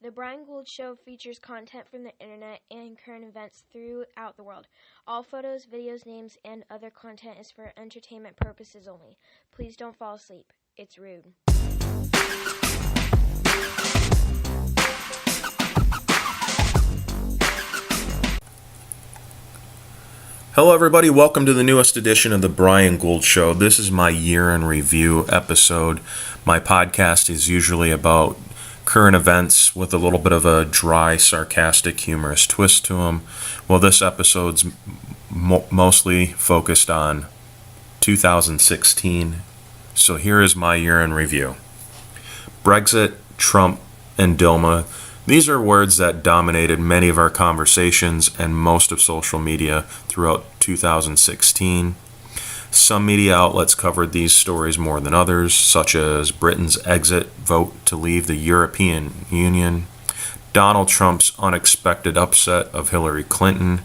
The Brian Gould Show features content from the internet and current events throughout the world. All photos, videos, names, and other content is for entertainment purposes only. Please don't fall asleep. It's rude. Hello everybody, welcome to the newest edition of the Brian Gould Show. This is my year in review episode. My podcast is usually about current events with a little bit of a dry, sarcastic, humorous twist to them. Well, this episode's mostly focused on 2016. So here is my year in review. Brexit, Trump, and Dilma. These are words that dominated many of our conversations and most of social media throughout 2016. Some media outlets covered these stories more than others, such as Britain's exit vote to leave the European Union, Donald Trump's unexpected upset of Hillary Clinton,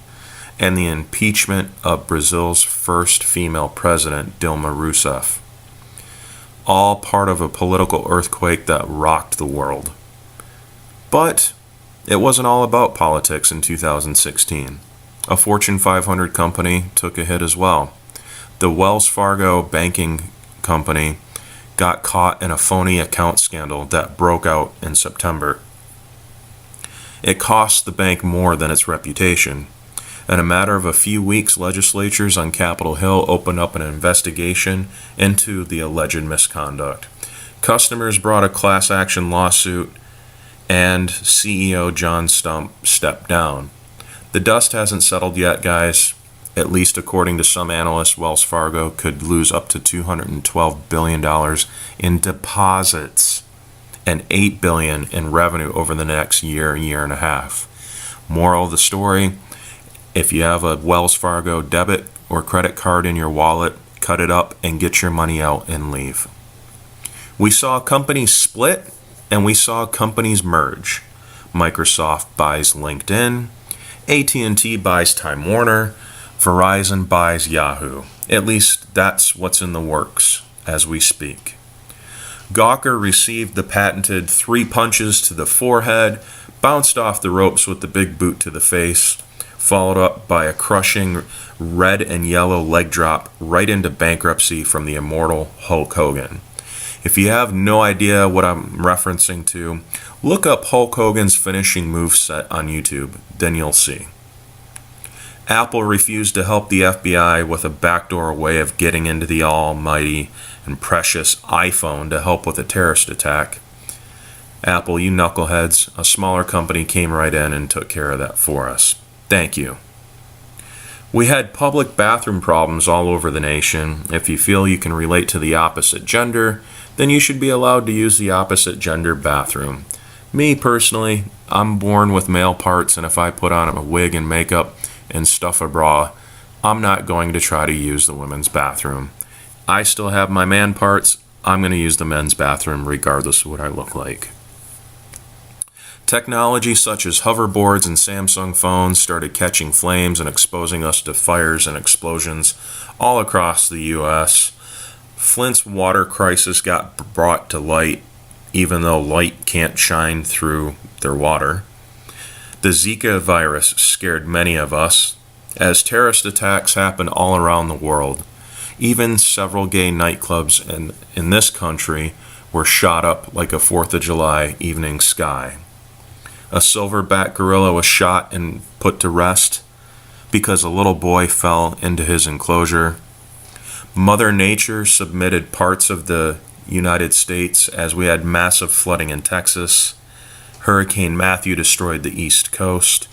and the impeachment of Brazil's first female president, Dilma Rousseff. All part of a political earthquake that rocked the world. But it wasn't all about politics in 2016. A Fortune 500 company took a hit as well. The Wells Fargo banking company got caught in a phony account scandal that broke out in September. It cost the bank more than its reputation. In a matter of a few weeks, legislatures on Capitol Hill opened up an investigation into the alleged misconduct. Customers brought a class action lawsuit, and CEO John Stump stepped down. The dust hasn't settled yet, guys. At least according to some analysts, Wells Fargo could lose up to $212 billion in deposits and $8 billion in revenue over the next year and a half. Moral of the story, if you have a Wells Fargo debit or credit card in your wallet, cut it up and get your money out and leave. We saw companies split, and we saw companies merge. Microsoft buys LinkedIn, AT&T buys Time Warner, Verizon buys Yahoo. At least that's what's in the works as we speak. Gawker received the patented 3 punches to the forehead, bounced off the ropes with the big boot to the face, followed up by a crushing red and yellow leg drop right into bankruptcy from the immortal Hulk Hogan. If you have no idea what I'm referencing to, look up Hulk Hogan's finishing moveset on YouTube, then you'll see. Apple refused to help the FBI with a backdoor way of getting into the almighty and precious iPhone to help with a terrorist attack. Apple, you knuckleheads, a smaller company came right in and took care of that for us. Thank you. We had public bathroom problems all over the nation. If you feel you can relate to the opposite gender, then you should be allowed to use the opposite gender bathroom. Me personally, I'm born with male parts, and if I put on a wig and makeup and stuff a bra, I'm not going to try to use the women's bathroom. I still have my man parts. I'm going to use the men's bathroom regardless of what I look like. Technology such as hoverboards and Samsung phones started catching flames and exposing us to fires and explosions all across the U.S. Flint's water crisis got brought to light, even though light can't shine through their water. The Zika virus scared many of us, as terrorist attacks happen all around the world. Even several gay nightclubs in this country were shot up like a 4th of July evening sky. A silverback gorilla was shot and put to rest because a little boy fell into his enclosure. Mother Nature submitted parts of the United States as we had massive flooding in Texas. Hurricane Matthew destroyed the East Coast.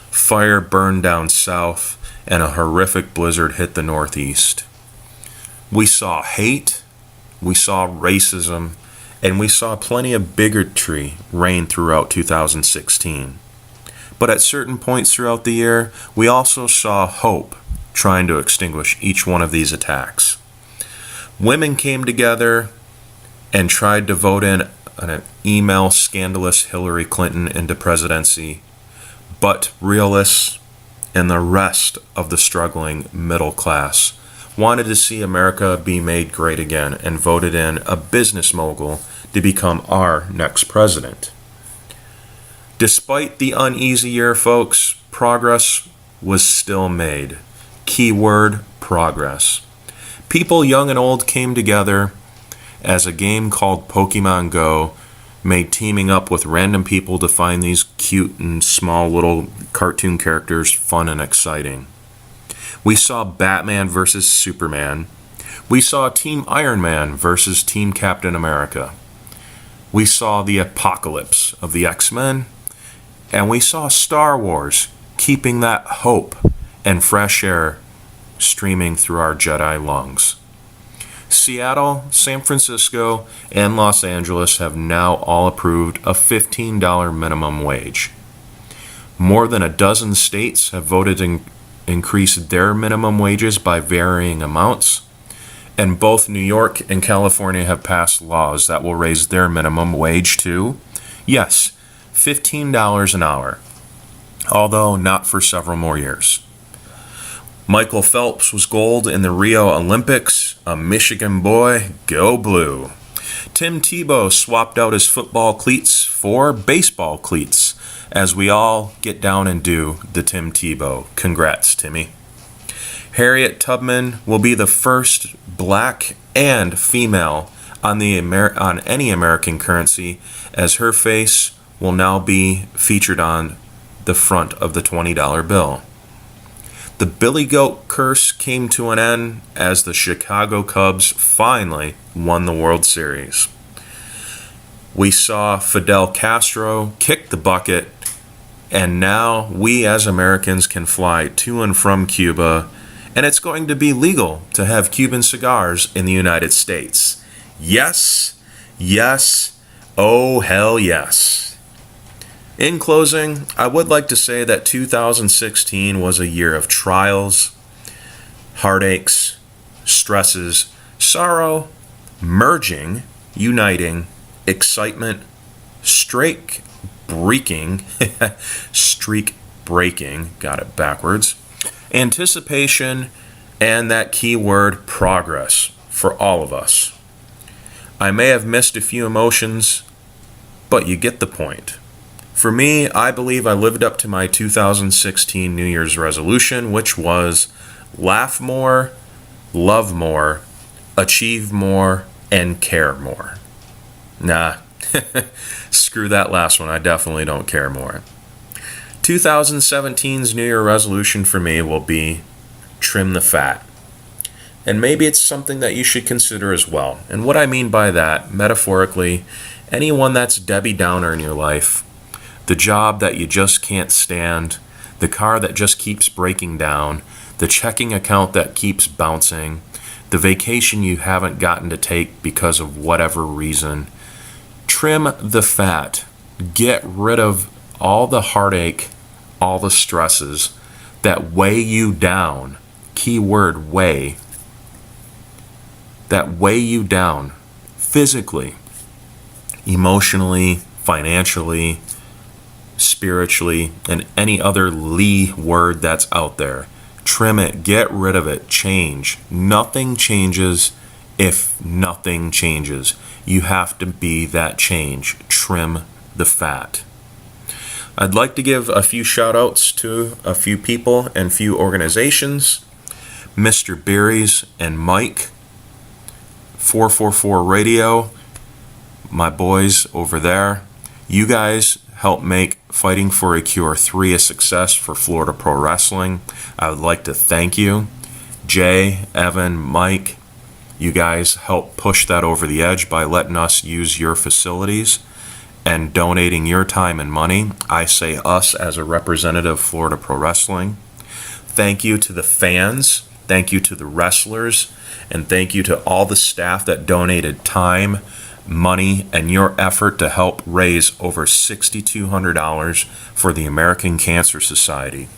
Fire burned down south, and a horrific blizzard hit the Northeast. We saw hate, we saw racism, and we saw plenty of bigotry reign throughout 2016. But at certain points throughout the year, we also saw hope trying to extinguish each one of these attacks. Women came together and tried to vote in an email scandalous Hillary Clinton into presidency, but realists and the rest of the struggling middle class wanted to see America be made great again and voted in a business mogul to become our next president. Despite the uneasy year, folks, progress was still made. Keyword, progress. People young and old came together as a game called Pokemon Go made teaming up with random people to find these cute and small little cartoon characters fun and exciting. We saw Batman versus Superman. We saw Team Iron Man versus Team Captain America. We saw the apocalypse of the X-Men. And we saw Star Wars keeping that hope and fresh air streaming through our Jedi lungs. Seattle, San Francisco, and Los Angeles have now all approved a $15 minimum wage. More than a dozen states have voted to increase their minimum wages by varying amounts, and both New York and California have passed laws that will raise their minimum wage to, yes, $15 an hour, although not for several more years. Michael Phelps was gold in the Rio Olympics, a Michigan boy, go blue. Tim Tebow swapped out his football cleats for baseball cleats, as we all get down and do the Tim Tebow. Congrats, Timmy. Harriet Tubman will be the first black and female on any American currency, as her face will now be featured on the front of the $20 bill. The Billy Goat curse came to an end as the Chicago Cubs finally won the World Series. We saw Fidel Castro kick the bucket, and now we as Americans can fly to and from Cuba, and it's going to be legal to have Cuban cigars in the United States. Yes, yes, oh hell yes. In closing, I would like to say that 2016 was a year of trials, heartaches, stresses, sorrow, merging, uniting, excitement, streak breaking, got it backwards, anticipation, and that key word, progress, for all of us. I may have missed a few emotions, but you get the point. For me, I believe I lived up to my 2016 New Year's resolution, which was laugh more, love more, achieve more, and care more. Nah, screw that last one. I definitely don't care more. 2017's New Year resolution for me will be trim the fat. And maybe it's something that you should consider as well. And what I mean by that, metaphorically, anyone that's Debbie Downer in your life, the job that you just can't stand, the car that just keeps breaking down, the checking account that keeps bouncing, the vacation you haven't gotten to take because of whatever reason. Trim the fat. Get rid of all the heartache, all the stresses that weigh you down. Keyword weigh. That weigh you down physically, emotionally, financially, spiritually, and any other Lee word that's out there. Trim it, get rid of it, change. Nothing changes if nothing changes. You have to be that change. Trim the fat. I'd like to give a few shout outs to a few people and few organizations. Mr. Berries and Mike, 444 Radio, my boys over there. You guys help make Fighting for a Cure 3 a success for Florida Pro Wrestling. I would like to thank you. Jay, Evan, Mike, you guys help push that over the edge by letting us use your facilities and donating your time and money. I say us as a representative of Florida Pro Wrestling. Thank you to the fans. Thank you to the wrestlers. And thank you to all the staff that donated time, money, and your effort to help raise over $6,200 for the American Cancer Society.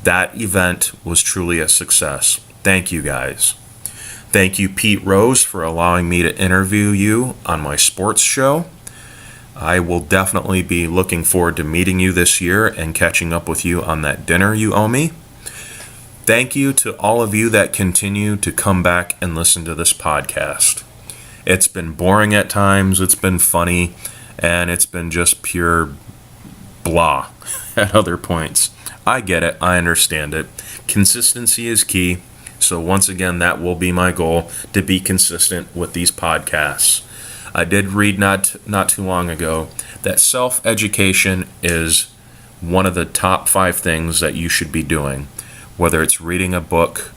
That event was truly a success. Thank you, guys. Thank you, Pete Rose, for allowing me to interview you on my sports show. I will definitely be looking forward to meeting you this year and catching up with you on that dinner you owe me. Thank you to all of you that continue to come back and listen to this podcast. It's been boring at times, it's been funny, and it's been just pure blah at other points. I get it. I understand it. Consistency is key. So once again, that will be my goal, to be consistent with these podcasts. I did read not too long ago that self-education is one of the top 5 things that you should be doing, whether it's reading a book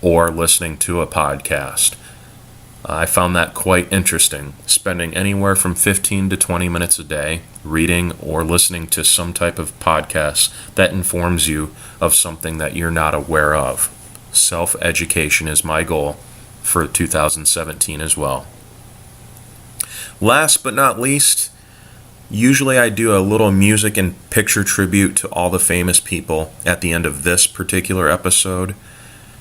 or listening to a podcast. I found that quite interesting, spending anywhere from 15 to 20 minutes a day reading or listening to some type of podcast that informs you of something that you're not aware of. Self-education is my goal for 2017 as well. Last but not least, usually I do a little music and picture tribute to all the famous people at the end of this particular episode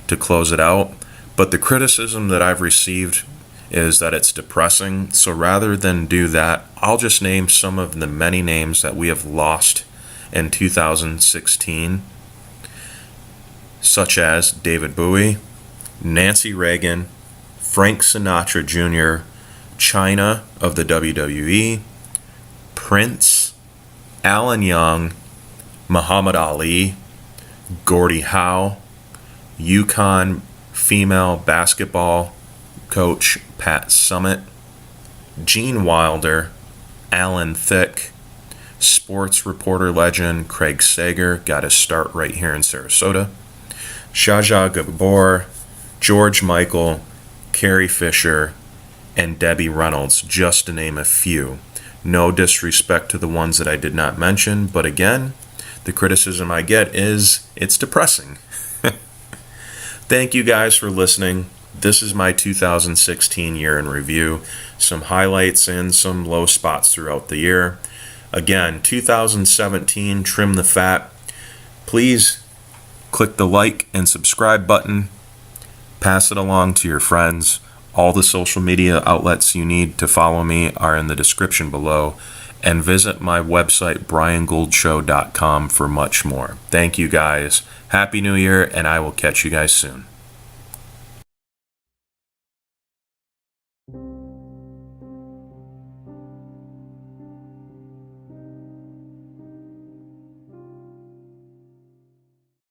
to close it out. But the criticism that I've received is that it's depressing. So rather than do that, I'll just name some of the many names that we have lost in 2016, such as David Bowie, Nancy Reagan, Frank Sinatra Jr., China of the WWE, Prince, Alan Young, Muhammad Ali, Gordie Howe, UConn female basketball coach Pat Summitt, Gene Wilder, Alan Thicke, sports reporter legend Craig Sager, got his start right here in Sarasota, Zsa Zsa Gabor, George Michael, Carrie Fisher, and Debbie Reynolds, just to name a few. No disrespect to the ones that I did not mention, but again, the criticism I get is it's depressing. Thank you guys for listening. This is my 2016 year in review. Some highlights and some low spots throughout the year. Again, 2017, trim the fat. Please click the like and subscribe button. Pass it along to your friends. All the social media outlets you need to follow me are in the description below. And visit my website, briangouldshow.com, for much more. Thank you guys. Happy New Year, and I will catch you guys soon.